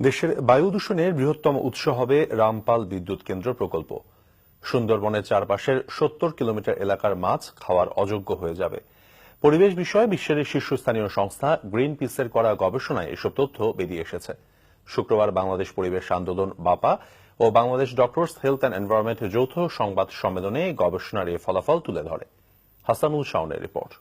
দেশের বায়ু দূষণের বৃহত্তম উৎস হবে রামপাল বিদ্যুৎ কেন্দ্র প্রকল্প। সুন্দরবনের চারপাশের ৭০ কিলোমিটার এলাকার মাছ খাওয়ার অযোগ্য হয়ে যাবে। পরিবেশ বিষয়ে বিশ্বের শীর্ষস্থানীয় সংস্থা গ্রিন পিসের করা গবেষণায় এসব তথ্য বেরিয়ে এসেছে। শুক্রবার বাংলাদেশ পরিবেশ আন্দোলন বাপা ও Bangladesh doctors health and environment যৌথ সংবাদ সম্মেলনে গবেষণার এই ফলাফল তুলে ধরে। হাসানুল শাওনের রিপোর্ট।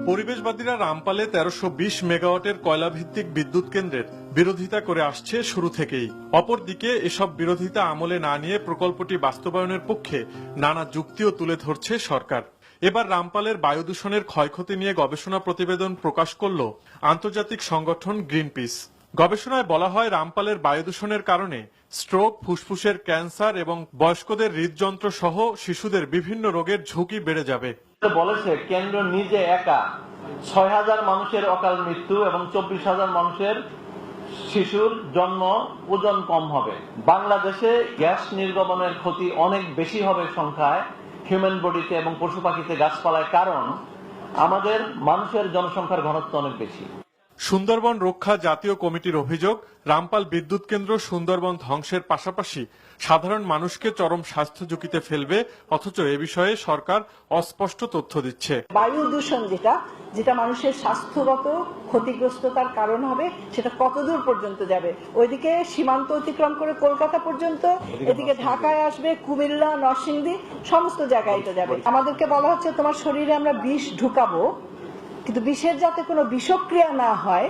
পরিবেশবাদীরা রামপালে ১৩২০ মেগাওয়াটের কয়লাভিত্তিক বিদ্যুৎ কেন্দ্রের বিরোধিতা করে আসছে শুরু থেকেই। অপরদিকে এসব বিরোধিতা আমলে না নিয়ে প্রকল্পটি বাস্তবায়নের পক্ষে নানা যুক্তিও তুলে ধরছে সরকার। এবার রামপালের বায়ু দূষণের ক্ষয়ক্ষতি নিয়ে গবেষণা প্রতিবেদন প্রকাশ করল আন্তর্জাতিক সংগঠন গ্রিনপিস। গবেষণায় বলা হয়, রামপালের বায়ু দূষণের কারণে স্ট্রোক, ফুসফুসের ক্যান্সার এবং বয়স্কদের হৃদযন্ত্র সহ শিশুদের বিভিন্ন রোগের ঝুঁকি বেড়ে যাবে। বলেছে কেন্দ্র নিজে একা ৬,০০০ মানুষের অকাল মৃত্যু এবং ২৪,০০০ মানুষের শিশুর জন্ম ওজন কম হবে। বাংলাদেশে গ্যাস নির্গমনের ক্ষতি অনেক বেশি হবে সংখ্যায়, হিউম্যান বডিতে এবং পশু পাখিতে, গাছপালায়, কারণ আমাদের মানুষের জনসংখ্যার ঘনত্ব অনেক বেশি। সুন্দরবন রক্ষা জাতীয় কমিটির অভিযোগ, রামপাল বিদ্যুৎ কেন্দ্র সুন্দরবন ধ্বংসের পাশাপাশি সাধারণ মানুষকে চরম স্বাস্থ্য ঝুঁকিতে ফেলবে, অথচ এ বিষয়ে সরকার অস্পষ্ট তথ্য দিচ্ছে। বায়ু দূষণ যেটা মানুষের স্বাস্থ্যগত ক্ষতিগ্রস্ততার কারণ হবে, সেটা কতদূর পর্যন্ত যাবে? ওইদিকে সীমান্ত অতিক্রম করে কলকাতা পর্যন্ত, এদিকে ঢাকায় আসবে, কুমিল্লা, নরসিংদী, সমস্ত জায়গায় এটা যাবে। আমাদেরকে বলা হচ্ছে তোমার শরীরে আমরা বিষ ঢুকাবো, কিন্তু বিষের যাতে কোনো বিষক্রিয়া না হয়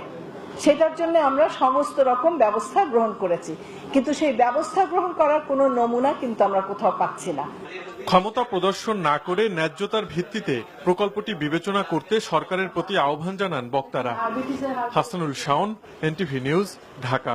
সেটার জন্য আমরা সমস্ত রকম ব্যবস্থা গ্রহণ করেছি, কিন্তু সেই ব্যবস্থা গ্রহণ করার কোনো নমুনা কিন্তু আমরা কোথাও পাচ্ছি না। ক্ষমতা প্রদর্শন না করে ন্যায্যতার ভিত্তিতে প্রকল্পটি বিবেচনা করতে সরকারের প্রতি আহ্বান জানান বক্তারা। Hasanul Shaon, NTV news, Dhaka.